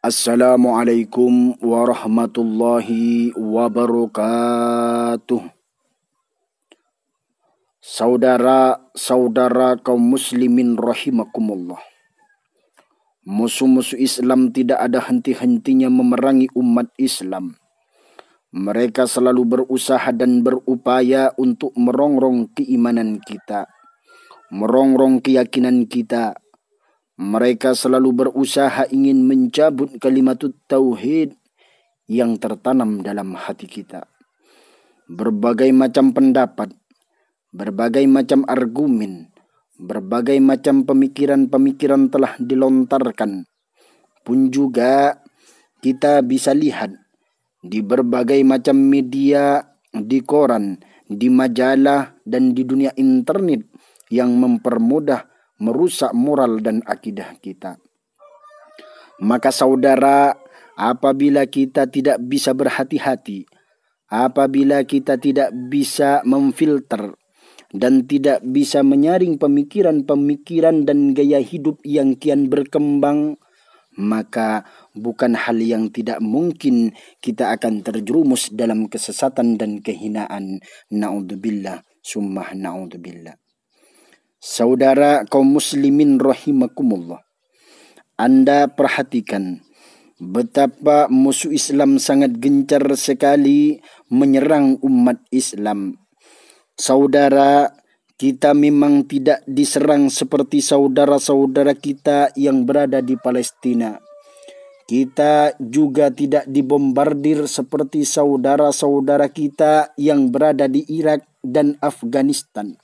Assalamualaikum warahmatullahi wabarakatuh. Saudara-saudara kaum muslimin rahimakumullah. Musuh-musuh Islam tidak ada henti-hentinya memerangi umat Islam. Mereka selalu berusaha dan berupaya untuk merongrong keimanan kita, merongrong keyakinan kita. Mereka selalu berusaha ingin mencabut kalimatut tauhid yang tertanam dalam hati kita. Berbagai macam pendapat, berbagai macam argumen, berbagai macam pemikiran-pemikiran telah dilontarkan. Pun juga kita bisa lihat di berbagai macam media, di koran, di majalah, dan di dunia internet yang mempermudah merusak moral dan akidah kita. Maka saudara, apabila kita tidak bisa berhati-hati, apabila kita tidak bisa memfilter dan tidak bisa menyaring pemikiran-pemikiran dan gaya hidup yang kian berkembang, maka bukan hal yang tidak mungkin kita akan terjerumus dalam kesesatan dan kehinaan. Na'udzubillah, summa na'udzubillah. Saudara kaum muslimin rahimakumullah, Anda perhatikan betapa musuh Islam sangat gencar sekali menyerang umat Islam. Saudara, kita memang tidak diserang seperti saudara-saudara kita yang berada di Palestina. Kita juga tidak dibombardir seperti saudara-saudara kita yang berada di Irak dan Afghanistan.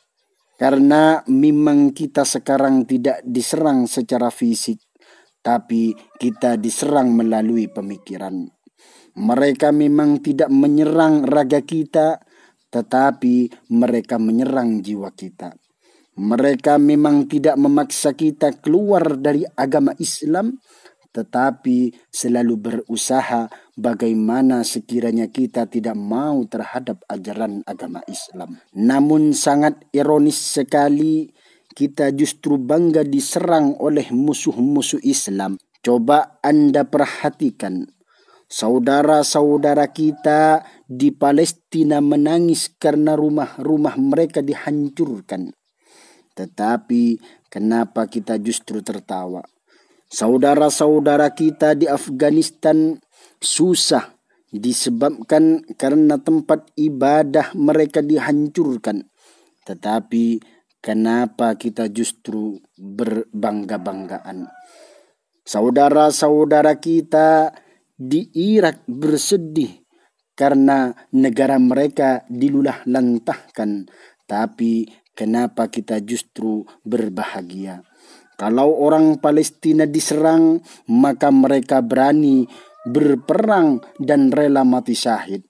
Karena memang kita sekarang tidak diserang secara fisik, tapi kita diserang melalui pemikiran. Mereka memang tidak menyerang raga kita, tetapi mereka menyerang jiwa kita. Mereka memang tidak memaksa kita keluar dari agama Islam, tetapi selalu berusaha bagaimana sekiranya kita tidak mau terhadap ajaran agama Islam. Namun sangat ironis sekali, kita justru bangga diserang oleh musuh-musuh Islam. Coba Anda perhatikan, saudara-saudara kita di Palestina menangis karena rumah-rumah mereka dihancurkan. Tetapi kenapa kita justru tertawa? Saudara-saudara kita di Afghanistan susah disebabkan karena tempat ibadah mereka dihancurkan. Tetapi kenapa kita justru berbangga-banggaan? Saudara-saudara kita di Irak bersedih karena negara mereka dilulah lantahkan. Tapi kenapa kita justru berbahagia? Kalau orang Palestina diserang, maka mereka berani berperang dan rela mati syahid.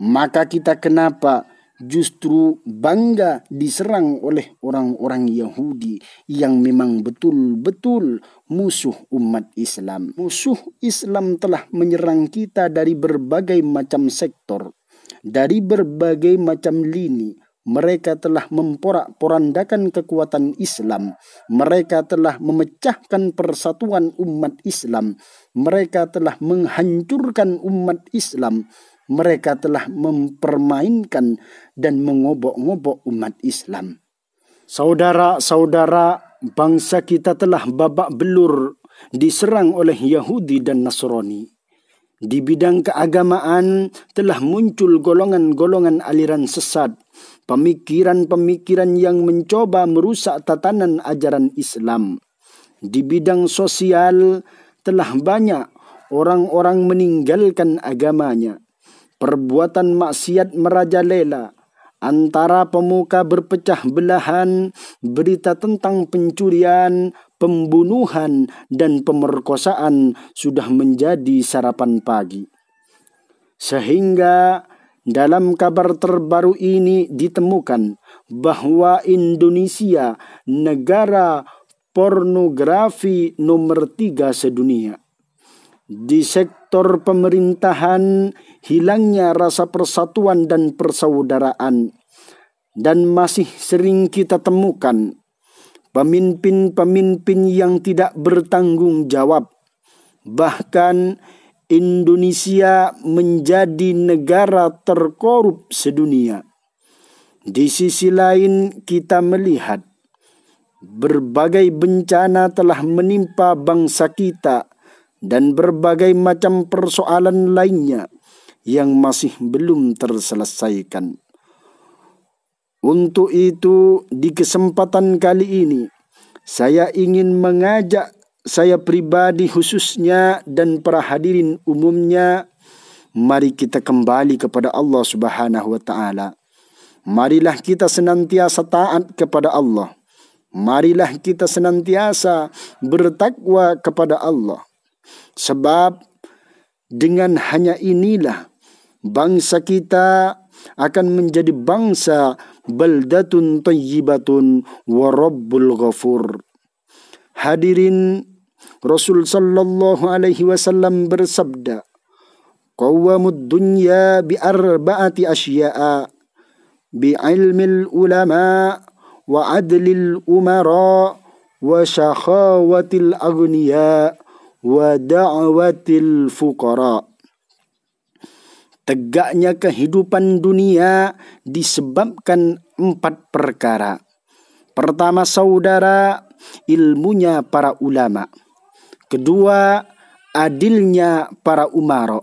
Maka kita kenapa justru bangga diserang oleh orang-orang Yahudi yang memang betul-betul musuh umat Islam. Musuh Islam telah menyerang kita dari berbagai macam sektor, dari berbagai macam lini. Mereka telah memporak-porandakan kekuatan Islam. Mereka telah memecahkan persatuan umat Islam. Mereka telah menghancurkan umat Islam. Mereka telah mempermainkan dan mengobok-ngobok umat Islam. Saudara-saudara, bangsa kita telah babak belur diserang oleh Yahudi dan Nasrani. Di bidang keagamaan telah muncul golongan-golongan aliran sesat, pemikiran-pemikiran yang mencoba merusak tatanan ajaran Islam. Di bidang sosial telah banyak orang-orang meninggalkan agamanya. Perbuatan maksiat merajalela, antara pemuka berpecah belahan, berita tentang pencurian, pembunuhan, dan pemerkosaan sudah menjadi sarapan pagi. Sehingga dalam kabar terbaru ini ditemukan bahwa Indonesia negara pornografi nomor 3 sedunia. Di sektor pemerintahan hilangnya rasa persatuan dan persaudaraan. Dan masih sering kita temukan pemimpin-pemimpin yang tidak bertanggung jawab, Bahkan Indonesia menjadi negara terkorup sedunia. Di sisi lain kita melihat berbagai bencana telah menimpa bangsa kita dan berbagai macam persoalan lainnya yang masih belum terselesaikan. Untuk itu, di kesempatan kali ini, saya ingin mengajak saya pribadi khususnya dan para hadirin umumnya, mari kita kembali kepada Allah Subhanahu wa Ta'ala. Marilah kita senantiasa taat kepada Allah. Marilah kita senantiasa bertakwa kepada Allah. Sebab dengan hanya inilah bangsa kita akan menjadi bangsa baldatun thayyibatun wa rabbul ghafur. Hadirin, Rasul sallallahu alaihi wasallam bersabda, qawwamud dunya bi arba'ati asya'a, bi ilmil ulama wa adlil umara wa syakhawatil aghniya wa da'watil fuqara. Tegaknya kehidupan dunia disebabkan 4 perkara. Pertama, saudara, ilmunya para ulama. Kedua, adilnya para umara.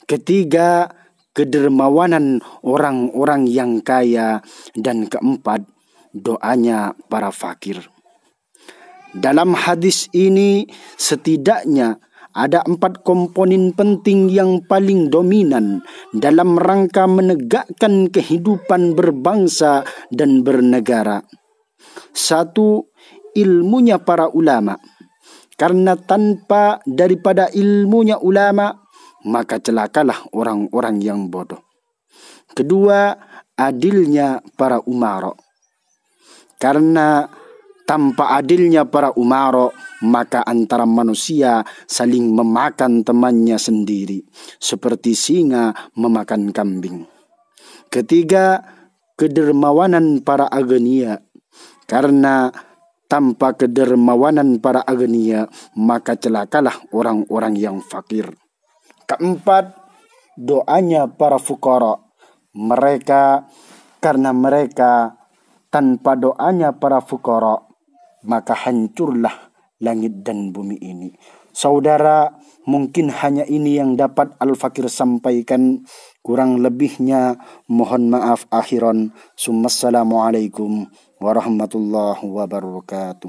Ketiga, kedermawanan orang-orang yang kaya. Dan keempat, doanya para fakir. Dalam hadis ini setidaknya ada 4 komponen penting yang paling dominan dalam rangka menegakkan kehidupan berbangsa dan bernegara. 1, ilmunya para ulama. Karena tanpa daripada ilmunya ulama, maka celakalah orang-orang yang bodoh. Kedua, adilnya para umara. Karena tanpa adilnya para umara, maka antara manusia saling memakan temannya sendiri, seperti singa memakan kambing. Ketiga, kedermawanan para agnia. Karena tanpa kedermawanan para agnia, maka celakalah orang-orang yang fakir. Keempat, doanya para fuqara. Karena mereka tanpa doanya para fuqara, maka hancurlah langit dan bumi ini. Saudara, mungkin hanya ini yang dapat Al-Fakir sampaikan. Kurang lebihnya mohon maaf akhiran. Assalamualaikum warahmatullahi wabarakatuh.